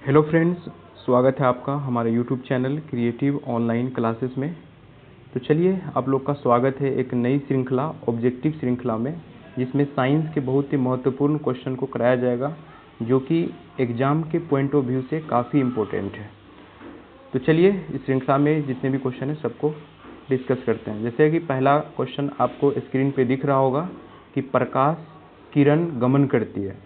Hello friends, स्वागत है आपका हमारे YouTube channel creative online classes में। तो चलिए, आप लोग का स्वागत है एक नई श्रृंखला, ऑब्जेक्टिव श्रृंखला में, जिसमें साइंस के बहुत ही महत्वपूर्ण क्वेश्चन को कराया जाएगा, जो कि एग्ज़ाम के पॉइंट ऑफ व्यू से काफ़ी इम्पोर्टेंट है। तो चलिए, इस श्रृंखला में जितने भी क्वेश्चन हैं सबको डिस्कस करते हैं। जैसे कि पहला क्वेश्चन आपको स्क्रीन पे दिख रहा होगा कि प्रकाश किरण गमन करती है।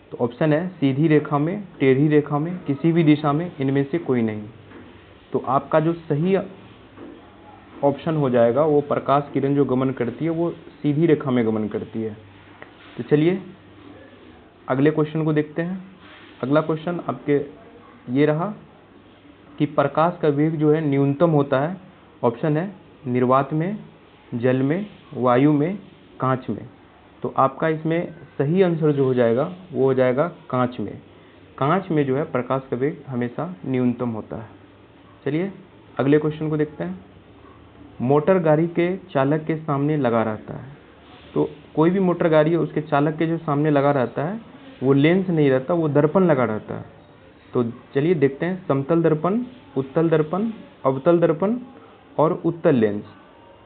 तो ऑप्शन है सीधी रेखा में, टेढ़ी रेखा में, किसी भी दिशा में, इनमें से कोई नहीं। तो आपका जो सही ऑप्शन हो जाएगा वो प्रकाश किरण जो गमन करती है वो सीधी रेखा में गमन करती है। तो चलिए अगले क्वेश्चन को देखते हैं। अगला क्वेश्चन आपके ये रहा कि प्रकाश का वेग जो है न्यूनतम होता है। ऑप्शन है निर्वात में, जल में, वायु में, कांच में। तो आपका इसमें सही आंसर जो हो जाएगा वो हो जाएगा कांच में। कांच में जो है प्रकाश का वेग हमेशा न्यूनतम होता है। चलिए अगले क्वेश्चन को देखते हैं। मोटर गाड़ी के चालक के सामने लगा रहता है। तो कोई भी मोटर गाड़ी है उसके चालक के जो सामने लगा रहता है वो लेंस नहीं रहता, वो दर्पण लगा रहता है। तो चलिए देखते हैं, समतल दर्पण, उत्तल दर्पण, अवतल दर्पण और उत्तल लेंस।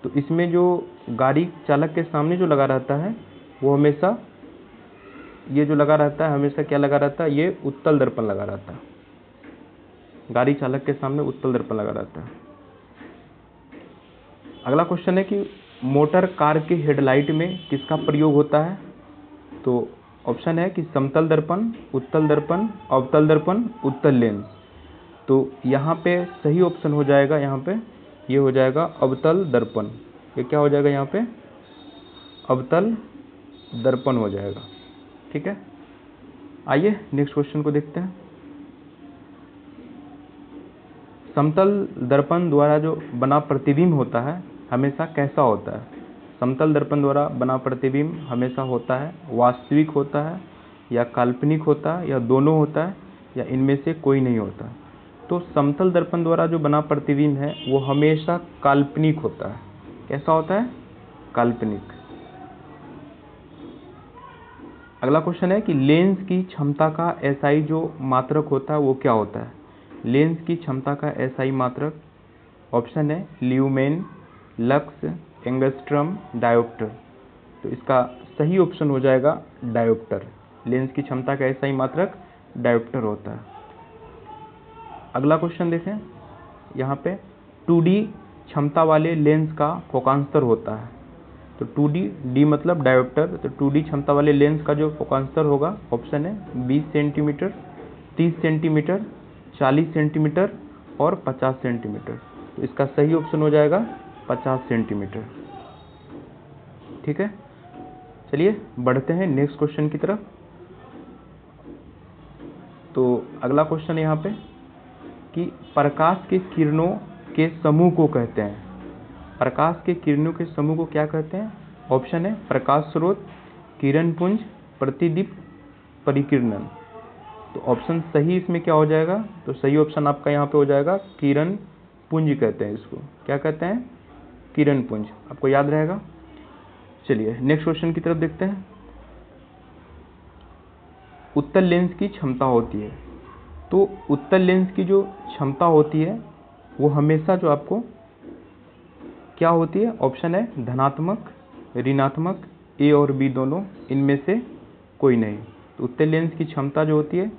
तो इसमें जो गाड़ी चालक के सामने जो लगा रहता है वो हमेशा ये जो लगा रहता है हमेशा क्या लगा रहता है, ये उत्तल दर्पण लगा रहता है। गाड़ी चालक के सामने उत्तल दर्पण लगा रहता है। अगला क्वेश्चन है कि मोटर कार के हेडलाइट में किसका प्रयोग होता है। तो ऑप्शन है कि समतल दर्पण, उत्तल दर्पण, अवतल दर्पण, उत्तल लेंस। तो यहाँ पे सही ऑप्शन हो जाएगा, यहाँ पे ये हो जाएगा अवतल दर्पण। ये क्या हो जाएगा, यहाँ पे अवतल दर्पण हो जाएगा। ठीक है, आइए नेक्स्ट क्वेश्चन को देखते हैं। समतल दर्पण द्वारा जो बना प्रतिबिंब होता है हमेशा कैसा होता है। समतल दर्पण द्वारा बना प्रतिबिंब हमेशा होता है वास्तविक होता है, या काल्पनिक होता है, या दोनों होता है, या इनमें से कोई नहीं होता। तो समतल दर्पण द्वारा जो बना प्रतिबिंब है वो हमेशा काल्पनिक होता है। कैसा होता है, काल्पनिक। अगला क्वेश्चन है कि लेंस की क्षमता का एसआई जो मात्रक होता है वो क्या होता है। लेंस की क्षमता का एसआई मात्रक, ऑप्शन है ल्यूमेन, लक्स, एंगस्ट्रम, डायोप्टर। तो इसका सही ऑप्शन हो जाएगा डायोप्टर। लेंस की क्षमता का एसआई मात्रक डायोप्टर होता है। अगला क्वेश्चन देखें, यहाँ पे 2D क्षमता वाले लेंस का फोकांतर होता है। तो 2D, डी मतलब डायोप्टर, तो 2D क्षमता वाले लेंस का जो फोकांतर होगा ऑप्शन है 20 सेंटीमीटर, 30 सेंटीमीटर, 40 सेंटीमीटर और 50 सेंटीमीटर। तो इसका सही ऑप्शन हो जाएगा 50 सेंटीमीटर। ठीक है, चलिए बढ़ते हैं नेक्स्ट क्वेश्चन की तरफ। तो अगला क्वेश्चन यहाँ पे कि प्रकाश के किरणों के समूह को कहते हैं। प्रकाश के किरणों के समूह को क्या कहते हैं। ऑप्शन है प्रकाश स्रोत, किरण पुंज, प्रतिदीप्त, परिकिरणन। तो ऑप्शन सही इसमें क्या हो जाएगा, तो सही ऑप्शन आपका यहाँ पे हो जाएगा किरण पुंज कहते हैं इसको। क्या कहते हैं, किरण पुंज, आपको याद रहेगा। चलिए नेक्स्ट क्वेश्चन की तरफ देखते हैं। उत्तल लेंस की क्षमता होती है। तो उत्तल लेंस की जो क्षमता होती है वो हमेशा जो आपको क्या होती है, ऑप्शन है धनात्मक, ऋणात्मक, ए और बी दोनों, इनमें से कोई नहीं। तो उत्तल लेंस की क्षमता जो होती है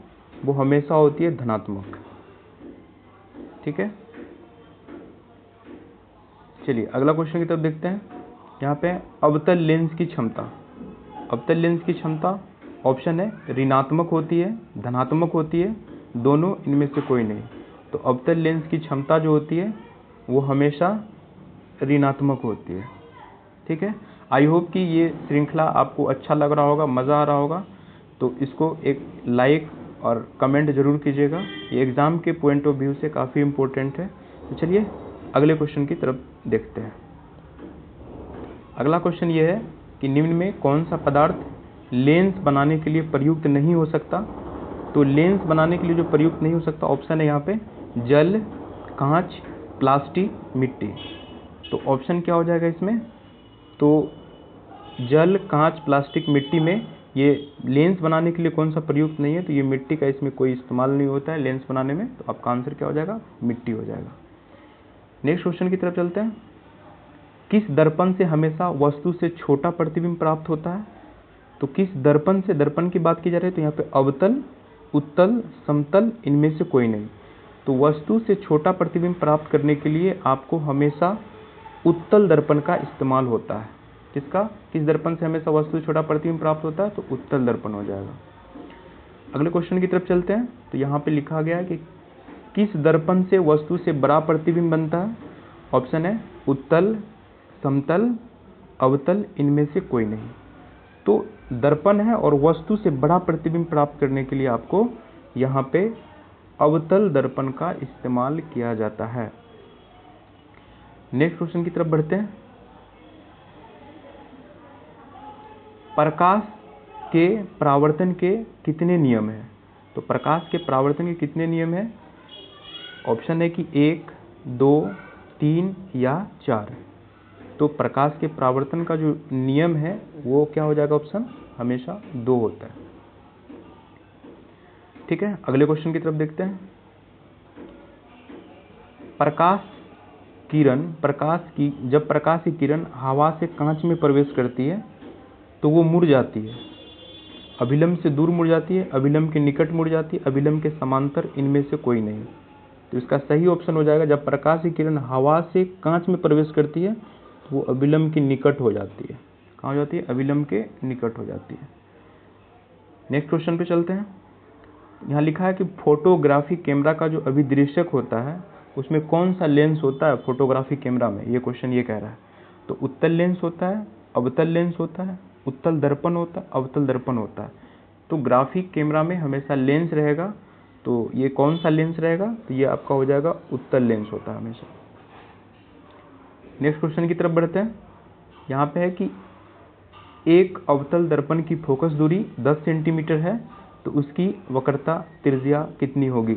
वो हमेशा होती है धनात्मक। ठीक है, चलिए अगला क्वेश्चन की तरफ देखते हैं। यहाँ पे अवतल लेंस की क्षमता, अवतल लेंस की क्षमता ऑप्शन है ऋणात्मक होती है, धनात्मक होती है, दोनों, इनमें से कोई नहीं। तो अवतल लेंस की क्षमता जो होती है वो हमेशा ऋणात्मक होती है। ठीक है, आई होप कि ये श्रृंखला आपको अच्छा लग रहा होगा, मज़ा आ रहा होगा। तो इसको एक लाइक और कमेंट जरूर कीजिएगा, ये एग्ज़ाम के पॉइंट ऑफ व्यू से काफ़ी इम्पोर्टेंट है। तो चलिए अगले क्वेश्चन की तरफ देखते हैं। अगला क्वेश्चन ये है कि निम्न में कौन सा पदार्थ लेंस बनाने के लिए प्रयुक्त नहीं हो सकता। तो लेंस बनाने के लिए जो प्रयुक्त नहीं हो सकता, ऑप्शन है यहाँ पे जल, कांच, प्लास्टिक, मिट्टी। तो ऑप्शन क्या हो जाएगा इसमें, तो जल, कांच, प्लास्टिक, मिट्टी में ये लेंस बनाने के लिए कौन सा प्रयुक्त नहीं है, तो ये मिट्टी का इसमें कोई इस्तेमाल नहीं होता है लेंस बनाने में, तो आपका आंसर क्या हो जाएगा, मिट्टी हो जाएगा। नेक्स्ट क्वेश्चन की तरफ चलते हैं। किस दर्पण से हमेशा वस्तु से छोटा प्रतिबिंब प्राप्त होता है? तो किस दर्पण से, दर्पण की बात की जा रही है, तो यहाँ पे अवतल, उत्तल, समतल, इनमें से कोई नहीं। तो वस्तु से छोटा प्रतिबिंब प्राप्त करने के लिए आपको हमेशा उत्तल दर्पण का इस्तेमाल होता है। किसका, किस दर्पण से हमेशा वस्तु से छोटा प्रतिबिंब प्राप्त होता है, तो उत्तल दर्पण हो जाएगा। अगले क्वेश्चन की तरफ चलते हैं। तो यहाँ पे लिखा गया है कि किस दर्पण से वस्तु से बड़ा प्रतिबिंब बनता है? ऑप्शन है उत्तल, समतल, अवतल, इनमें से कोई नहीं। तो दर्पण है और वस्तु से बड़ा प्रतिबिंब प्राप्त करने के लिए आपको यहाँ पे अवतल दर्पण का इस्तेमाल किया जाता है। नेक्स्ट क्वेश्चन की तरफ बढ़ते हैं। प्रकाश के परावर्तन के कितने नियम हैं? तो प्रकाश के परावर्तन के कितने नियम हैं? ऑप्शन है कि 1, 2, 3 या 4। तो प्रकाश के परावर्तन का जो नियम है वो क्या हो जाएगा, ऑप्शन हमेशा 2 होता है। ठीक है, अगले क्वेश्चन की तरफ देखते हैं। जब प्रकाश की किरण हवा से कांच में प्रवेश करती है तो वो मुड़ जाती है, अभिलंब से दूर मुड़ जाती है, अभिलंब के निकट मुड़ जाती है, अभिलंब के समांतर, इनमें से कोई नहीं। तो इसका सही ऑप्शन हो जाएगा, जब प्रकाश की किरण हवा से कांच में प्रवेश करती है तो वो अभिलंब के निकट हो जाती है। कहाँ हो जाती है? अभिलंब के निकट हो जाती है। नेक्स्ट क्वेश्चन पे चलते हैं। यहाँ लिखा है कि फोटोग्राफी कैमरा का जो अभिदृश्यक होता है उसमें कौन सा लेंस होता है फोटोग्राफी कैमरा में? ये क्वेश्चन ये कह रहा है। तो उत्तल लेंस होता है, अवतल लेंस होता है, उत्तल दर्पण होता है, अवतल दर्पण होता है। तो ग्राफिक कैमरा में हमेशा लेंस रहेगा, तो ये कौन सा लेंस रहेगा? तो ये आपका हो जाएगा उत्तल लेंस होता है हमेशा। नेक्स्ट क्वेश्चन की तरफ बढ़ते हैं। यहाँ पे है कि एक अवतल दर्पण की फोकस दूरी 10 सेंटीमीटर है तो उसकी वक्रता त्रिज्या कितनी होगी?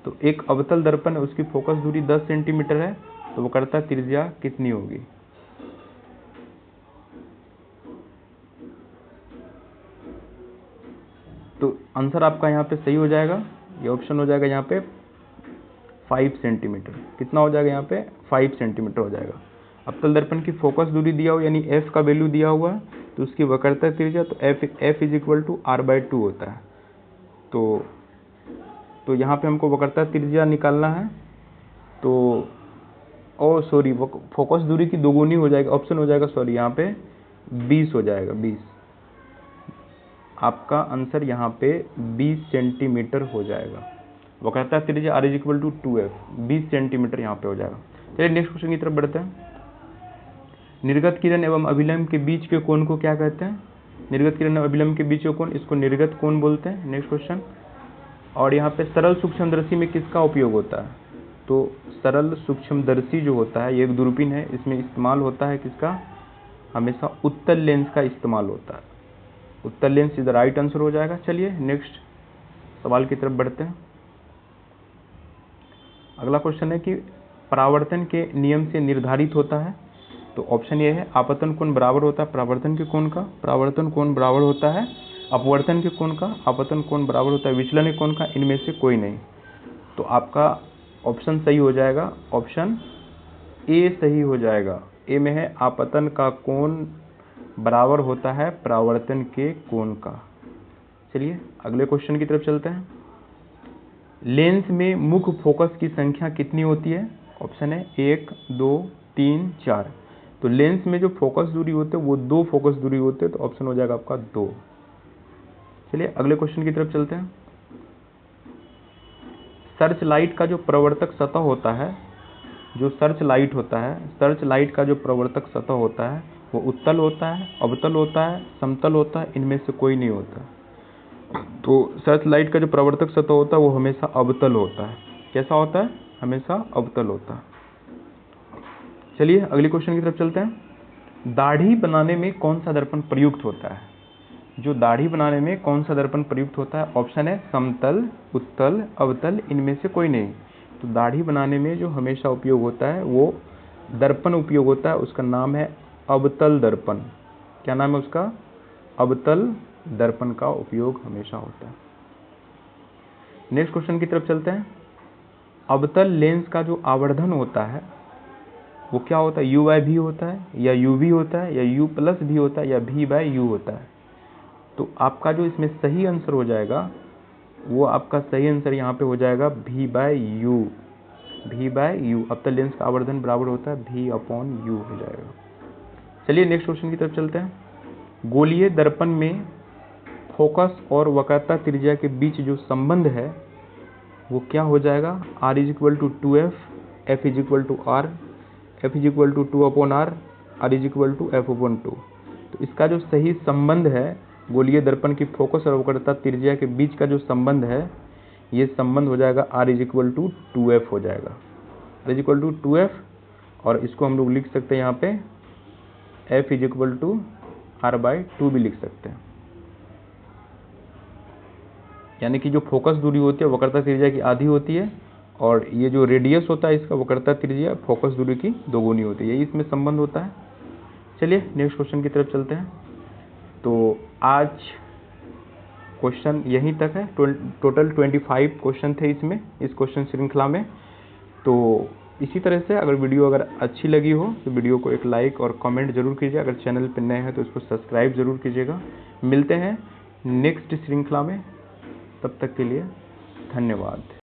तो एक अवतल दर्पण है, उसकी फोकस दूरी 10 सेंटीमीटर है तो वक्रता त्रिज्या कितनी होगी? तो आंसर आपका यहाँ पे सही हो जाएगा, ये ऑप्शन हो जाएगा यहाँ पे 5 सेंटीमीटर। कितना हो जाएगा यहाँ पे? 5 सेंटीमीटर हो जाएगा। अवतल दर्पण की फोकस दूरी दिया हो यानी f का वैल्यू दिया हुआ है तो उसकी वक्रता त्रिज्या तो f = r/2 होता है। तो यहाँ पे हमको वक्रता त्रिज्या निकालना है, तो फोकस दूरी की दोगुनी हो जाएगी, ऑप्शन हो जाएगा यहाँ पे 20 हो जाएगा, 20। आपका आंसर यहाँ पे 20 सेंटीमीटर हो जाएगा। वक्रता त्रिज्या r = 2f, 20 सेंटीमीटर यहाँ पे हो जाएगा। चलिए नेक्स्ट क्वेश्चन की तरफ बढ़ते हैं। निर्गत किरण एवं अभिलंब के बीच के कोण को क्या कहते हैं? निर्गत किरण एवं अभिलंब के बीच के कोण, इसको निर्गत कोण बोलते हैं। Next question. और यहाँ पे सरल सूक्ष्मदर्शी में किसका उपयोग होता है? तो सरल सूक्ष्मदर्शी जो होता है, ये एक दूरबीन है, इसमें इस्तेमाल होता है किसका? हमेशा उत्तल लेंस का इस्तेमाल होता है। उत्तल लेंस इधर राइट आंसर हो जाएगा। चलिए नेक्स्ट सवाल की तरफ बढ़ते हैं। अगला क्वेश्चन है कि परावर्तन के नियम से निर्धारित होता है। तो ऑप्शन ये है, आपतन कोण बराबर होता है परावर्तन के कोण का, परावर्तन कोण बराबर होता है अपवर्तन के कोण का, आपतन कोण बराबर होता है विचलन के कोण का, इनमें से कोई नहीं। तो आपका ऑप्शन सही हो जाएगा, ऑप्शन ए सही हो जाएगा। ए में है आपतन का कोण बराबर होता है परावर्तन के कोण का। चलिए अगले क्वेश्चन की तरफ चलते हैं। लेंस में मुख्य फोकस की संख्या कितनी होती है? ऑप्शन है 1, 2, 3, 4। तो लेंस में जो फोकस दूरी होते हैं वो 2 फोकस दूरी होते हैं, तो ऑप्शन हो जाएगा आपका 2। चलिए अगले क्वेश्चन की तरफ चलते हैं। सर्च लाइट का जो प्रवर्तक सतह होता है, जो सर्च लाइट होता है, सर्च लाइट का जो प्रवर्तक सतह होता है वो उत्तल होता है, अवतल होता है, समतल होता है, इनमें से कोई नहीं होता। तो सर्च लाइट का जो प्रवर्तक सतह होता है वो हमेशा अवतल होता है। कैसा होता है? हमेशा अवतल होता है। चलिए अगले क्वेश्चन की तरफ चलते हैं। दाढ़ी बनाने में कौन सा दर्पण प्रयुक्त होता है? जो दाढ़ी बनाने में कौन सा दर्पण प्रयुक्त होता है? ऑप्शन है समतल, उत्तल, अवतल, इनमें से कोई नहीं। तो दाढ़ी बनाने में जो हमेशा उपयोग होता है वो दर्पण उपयोग होता है, उसका नाम है अवतल दर्पण। क्या नाम है उसका? अवतल दर्पण का उपयोग हमेशा होता है। नेक्स्ट क्वेश्चन की तरफ चलते हैं। अवतल लेंस का जो आवर्धन होता है वो क्या होता है? u बाय भी होता है या uv होता है या u प्लस भी होता है या v बाय u होता है? तो आपका जो इसमें सही आंसर हो जाएगा वो आपका सही आंसर यहाँ पे हो जाएगा v by u। v by u, अवतल लेंस का आवर्धन बराबर होता है v अपॉन u हो जाएगा। चलिए नेक्स्ट क्वेश्चन की तरफ चलते हैं। गोलीय दर्पण में फोकस और वक्रता त्रिज्या के बीच जो संबंध है वो क्या हो जाएगा? r is equal to 2f, f is equal to r, f is equal to 2 upon r, r is equal to f upon 2। तो इसका जो सही संबंध है गोलीय दर्पण की फोकस और वक्रता त्रिज्या के बीच का जो संबंध है ये संबंध हो जाएगा r is equal to 2f हो जाएगा। r is equal to 2f और इसको हम लोग लिख सकते हैं यहाँ पे f is equal to r by 2 भी लिख सकते हैं। यानी कि जो फोकस दूरी होती है वक्रता त्रिज्या की आधी होती है और ये जो रेडियस होता है इसका वक्रता त्रिज्या फोकस दूरी की दोगुनी होती है, यही इसमें संबंध होता है। चलिए नेक्स्ट क्वेश्चन की तरफ चलते हैं। तो आज क्वेश्चन यहीं तक है। टोटल 25 क्वेश्चन थे इसमें, इस क्वेश्चन श्रृंखला में। तो इसी तरह से अगर वीडियो अगर अच्छी लगी हो तो वीडियो को एक लाइक और कमेंट जरूर कीजिए। अगर चैनल पर नए हैं तो इसको सब्सक्राइब जरूर कीजिएगा। मिलते हैं नेक्स्ट श्रृंखला में, तब तक के लिए धन्यवाद।